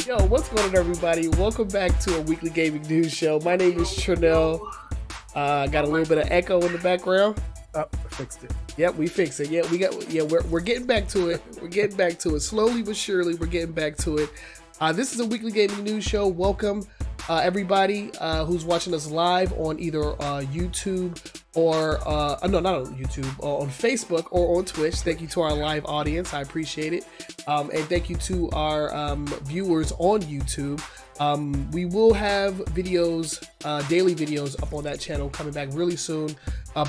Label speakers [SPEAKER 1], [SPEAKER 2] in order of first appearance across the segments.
[SPEAKER 1] Yo, what's going on, everybody? Welcome back to a weekly gaming news show. My name is Trenell. Got a little bit of echo in the background.
[SPEAKER 2] Oh, fixed it.
[SPEAKER 1] Yep, we fixed it. We're getting back to it. We're getting back to it slowly but surely. We're getting back to it. This is a weekly gaming news show. Welcome, everybody who's watching us live on either YouTube or no, not on YouTube, or on Facebook or on Twitch. Thank you to our live audience. I appreciate it. And thank you to our viewers on YouTube. We will have videos, daily videos up on that channel coming back really soon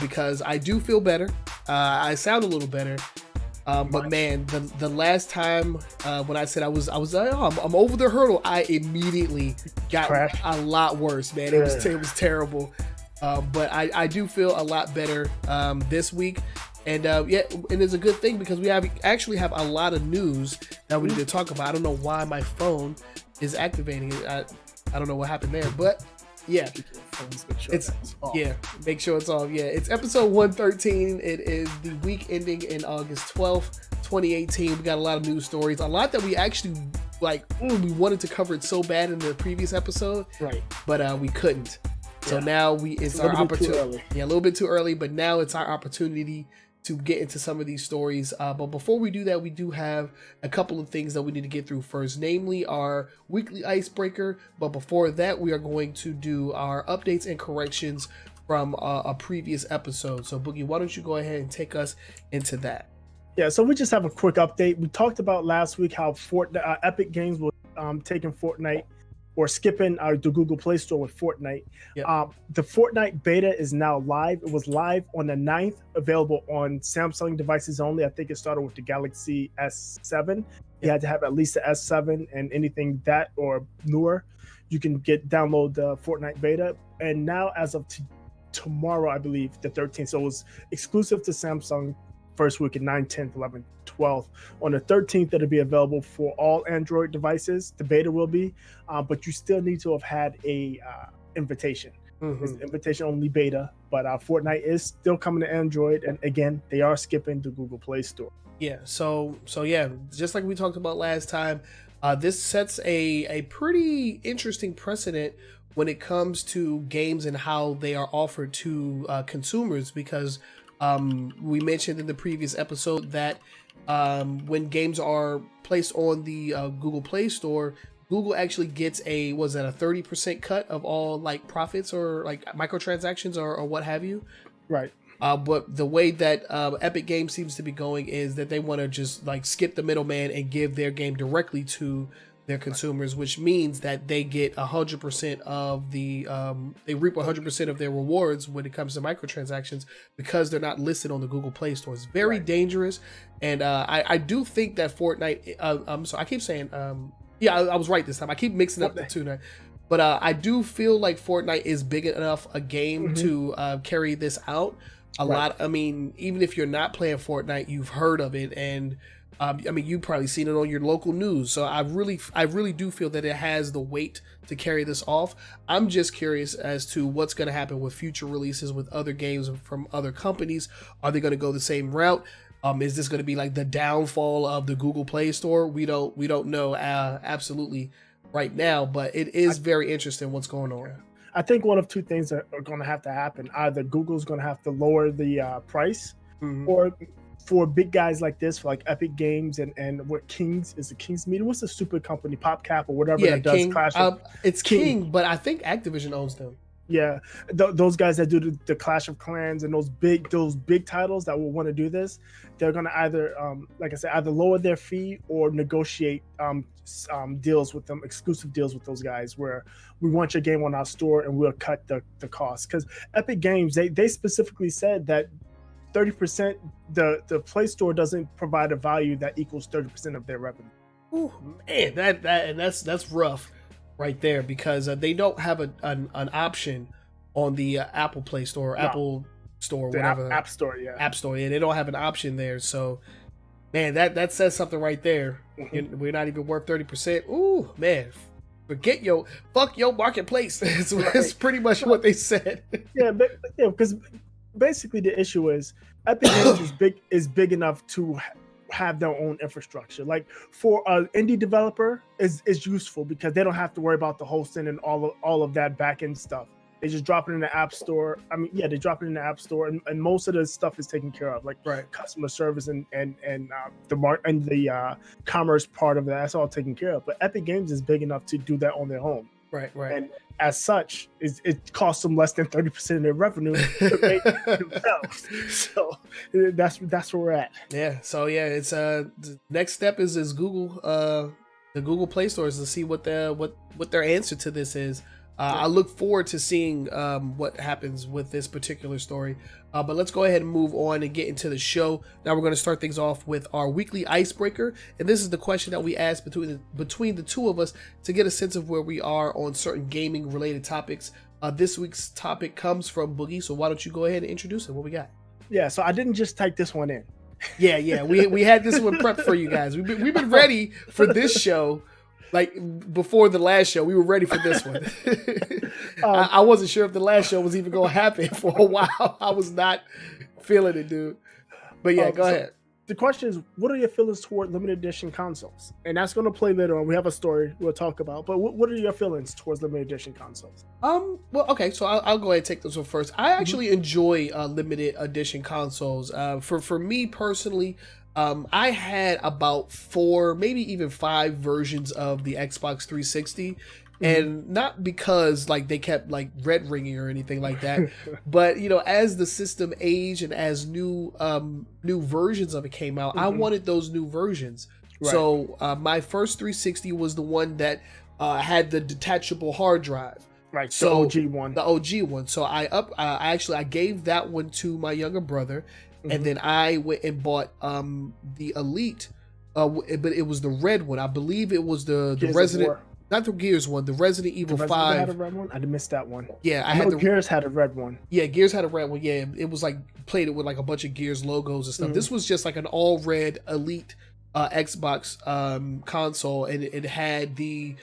[SPEAKER 1] because I do feel better. I sound a little better. But man, the last time when I said I'm over the hurdle, I immediately got a lot worse, man. It was terrible. But I do feel a lot better this week. And and it's a good thing because we actually have a lot of news that we need to talk about. I don't know why my phone is activating it. I don't know what happened there, but yeah, make sure it's off. Yeah, it's episode 113. It is the week ending in August 12th, 2018. We got a lot of news stories, a lot that we actually we wanted to cover it so bad in the previous episode, right? But we couldn't. So now it's our opportunity. Yeah, a little bit too early, but now it's our opportunity to get into some of these stories. But before we do that, we do have a couple of things that we need to get through first, namely our weekly icebreaker. But before that, we are going to do our updates and corrections from a previous episode. So Boogie, why don't you go ahead and take us into that?
[SPEAKER 2] Yeah, so we just have a quick update. We talked about last week how Epic Games was taking Fortnite or skipping the Google Play Store with Fortnite. Yep. The Fortnite beta is now live. It was live on the 9th, available on Samsung devices only. I think it started with the Galaxy S7. You had to have at least the S7 and anything that or newer. You can download the Fortnite beta. And now as of tomorrow, I believe, the 13th. So it was exclusive to Samsung first week at 9, 10th, 11th, 12th. On the 13th, it'll be available for all Android devices. The beta will be, but you still need to have had a invitation. Mm-hmm. It's an invitation-only beta, but Fortnite is still coming to Android, and again, they are skipping the Google Play Store.
[SPEAKER 1] Yeah, so yeah, just like we talked about last time, this sets a pretty interesting precedent when it comes to games and how they are offered to consumers, because we mentioned in the previous episode that when games are placed on the Google Play Store, Google actually gets a 30% cut of all profits or microtransactions or what have you.
[SPEAKER 2] Right.
[SPEAKER 1] But the way that Epic Games seems to be going is that they want to just skip the middleman and give their game directly to their consumers, which means that they get 100% of the they reap 100% of their rewards when it comes to microtransactions because they're not listed on the Google Play Store. It's very dangerous, and I do think that Fortnite. So I keep saying, I was right this time. I keep mixing up the two now, but I do feel like Fortnite is big enough a game to carry this out a lot. I mean, even if you're not playing Fortnite, you've heard of it, and you've probably seen it on your local news. So I really do feel that it has the weight to carry this off. I'm just curious as to what's going to happen with future releases with other games from other companies. Are they going to go the same route? Is this going to be the downfall of the Google Play Store? We don't know absolutely right now, but it is very interesting what's going on.
[SPEAKER 2] I think one of two things are going to have to happen. Either Google's going to have to lower the price, or for big guys like this, for Epic Games and what Kings is, the Kings Media. What's the stupid company, PopCap or whatever that does Clash of?
[SPEAKER 1] It's King, but I think Activision owns them.
[SPEAKER 2] Yeah, those guys that do the Clash of Clans and those big titles that will want to do this, they're gonna either, either lower their fee or negotiate deals with them, exclusive deals with those guys, where we want your game on our store and we'll cut the cost. Because Epic Games, they specifically said that 30%, the Play Store doesn't provide a value that equals 30% of their revenue.
[SPEAKER 1] Ooh, man, that's rough right there, because they don't have an option on the Apple Play Store, Apple Store, whatever.
[SPEAKER 2] App Store, yeah.
[SPEAKER 1] App Store, yeah. They don't have an option there. So, man, that says something right there. We're not even worth 30%. Ooh, man. Fuck your marketplace. It's pretty much what they said.
[SPEAKER 2] Yeah, because basically the issue is Epic Games is big enough to have their own infrastructure. Like for an indie developer is useful because they don't have to worry about the hosting and all of that back end stuff. They just drop it in the app store. I mean, yeah, they drop it in the app store, and most of the stuff is taken care of, like customer service and the commerce part of that. That's all taken care of. But Epic Games is big enough to do that on their own.
[SPEAKER 1] Right.
[SPEAKER 2] And as such, it costs them less than 30% of their revenue to make it themselves. So that's where we're at.
[SPEAKER 1] Yeah. So yeah, it's the next step is Google, the Google Play stores to see what their answer to this is. I look forward to seeing what happens with this particular story. But let's go ahead and move on and get into the show. Now we're going to start things off with our weekly icebreaker. And this is the question that we ask between the two of us to get a sense of where we are on certain gaming related topics. This week's topic comes from Boogie. So why don't you go ahead and introduce it? What we got?
[SPEAKER 2] Yeah, so I didn't just type this one in.
[SPEAKER 1] Yeah. We had this one prepped for you guys. We've been ready for this show. Like before the last show, we were ready for this one. I wasn't sure if the last show was even going to happen for a while. I was not feeling it, dude. But yeah, go ahead.
[SPEAKER 2] The question is, what are your feelings toward limited edition consoles? And that's going to play later on. We have a story we'll talk about. But what are your feelings towards limited edition consoles?
[SPEAKER 1] Well, okay, so I'll go ahead and take this one first. I actually enjoy limited edition consoles. For me personally, I had about 4, maybe even 5 versions of the Xbox 360, and not because like they kept like red ringing or anything like that, but as the system aged and as new versions of it came out, I wanted those new versions. Right. So my first 360 was the one that had the detachable hard drive.
[SPEAKER 2] Right,
[SPEAKER 1] so
[SPEAKER 2] the OG one.
[SPEAKER 1] The OG one. So I gave that one to my younger brother. And then I went and bought the Elite, but it was the red one. I believe it was the Resident, not the Gears one, the Resident Evil 5.
[SPEAKER 2] Had a red one? I missed that one.
[SPEAKER 1] Yeah,
[SPEAKER 2] I know Gears had a red one.
[SPEAKER 1] Yeah, Gears had a red one. Yeah, it was like played it with like a bunch of Gears logos and stuff. This was just like an all red Elite Xbox console, and it had the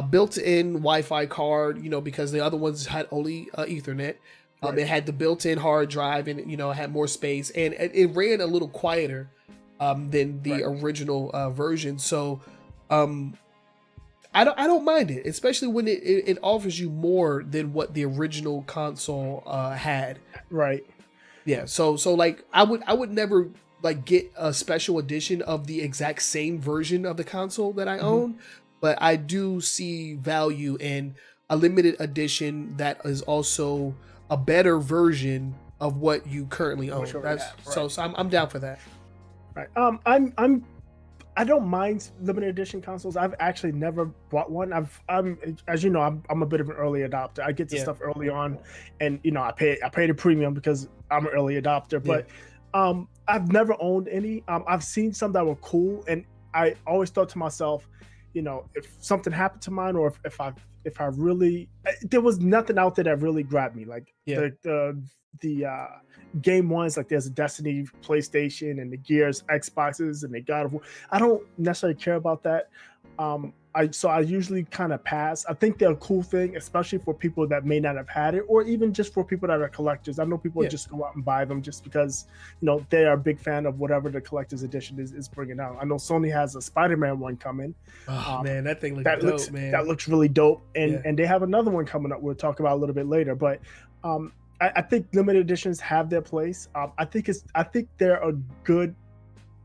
[SPEAKER 1] built-in Wi-Fi card. Because the other ones had only Ethernet. It had the built-in hard drive, and it had more space, and it ran a little quieter than the original version. So I don't mind it, especially when it offers you more than what the original console had.
[SPEAKER 2] Right.
[SPEAKER 1] Yeah. So like I would never like get a special edition of the exact same version of the console that I own, but I do see value in a limited edition that is also a better version of what you currently own. So I'm down for that.
[SPEAKER 2] Right. I don't mind limited edition consoles. I've actually never bought one. I'm as you know, I'm a bit of an early adopter. I get the stuff early on, and I pay the premium because I'm an early adopter. But I've never owned any. I've seen some that were cool, and I always thought to myself, if something happened to mine, or if I really, there was nothing out there that really grabbed me. Like the game ones, like there's a Destiny PlayStation and the Gears Xboxes and the God of War. I don't necessarily care about that. I usually kind of pass. I think they're a cool thing, especially for people that may not have had it, or even just for people that are collectors. I know people just go out and buy them just because they are a big fan of whatever the collector's edition is bringing out. I know Sony has a Spider-Man one coming.
[SPEAKER 1] Oh man, that thing looks dope, man.
[SPEAKER 2] That looks really dope, and they have another one coming up. We'll talk about a little bit later, but I think limited editions have their place. I think they're a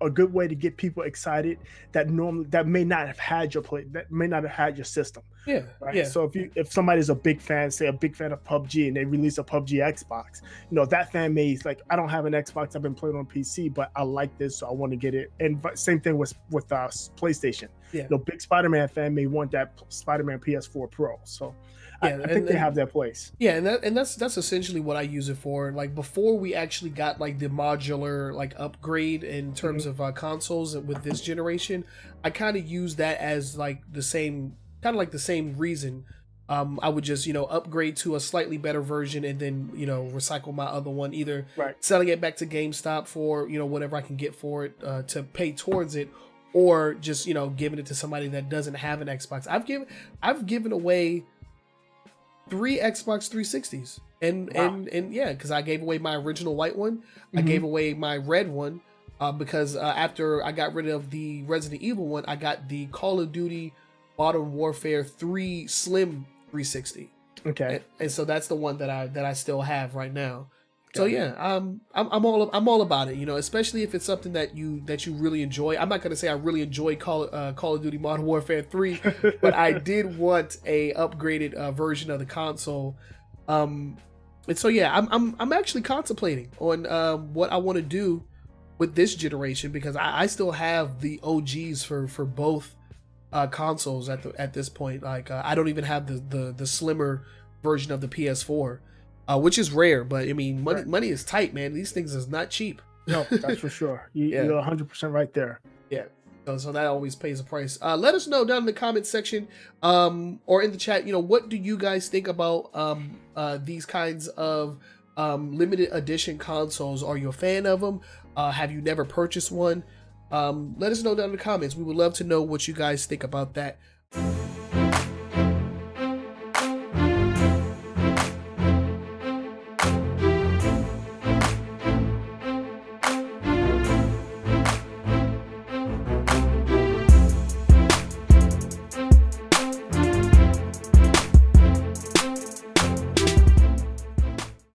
[SPEAKER 2] good way to get people excited that may not have had your system.
[SPEAKER 1] Yeah.
[SPEAKER 2] Right.
[SPEAKER 1] Yeah.
[SPEAKER 2] So if somebody's a big fan, say a big fan of PUBG, and they release a PUBG Xbox, that fan may like, I don't have an Xbox, I've been playing on PC, but I like this, so I want to get it. And same thing with PlayStation.
[SPEAKER 1] Yeah.
[SPEAKER 2] Big Spider-Man fan may want that Spider-Man PS4 Pro. So I think they have their place.
[SPEAKER 1] Yeah, and that's essentially what I use it for. Like before we actually got like the modular like upgrade in terms of consoles with this generation, I kind of use that as like the same reason. I would just upgrade to a slightly better version and then recycle my other one, either selling it back to GameStop for whatever I can get for it to pay towards it, or just giving it to somebody that doesn't have an Xbox. I've given away 3 Xbox 360s, and yeah, because I gave away my original white one, I gave away my red one, because after I got rid of the Resident Evil one, I got the Call of Duty Modern Warfare 3 Slim 360.
[SPEAKER 2] Okay.
[SPEAKER 1] And so that's the one that I still have right now. So yeah, I'm all about it, you know, especially if it's something that you really enjoy. I'm not gonna say I really enjoy Call of Duty Modern Warfare 3, but I did want a upgraded version of the console. And so yeah, I'm actually contemplating on what I want to do with this generation, because I still have the OGs for both consoles at this point. Like I don't even have the slimmer version of the PS4. Which is rare, but I mean, money is tight, man. These things is not cheap.
[SPEAKER 2] No, that's for sure. You're 100% right there.
[SPEAKER 1] Yeah. So that always pays a price. Let us know down in the comment section, or in the chat, you know, what do you guys think about these kinds of limited edition consoles? Are you a fan of them? Have you never purchased one? Let us know down in the comments. We would love to know what you guys think about that.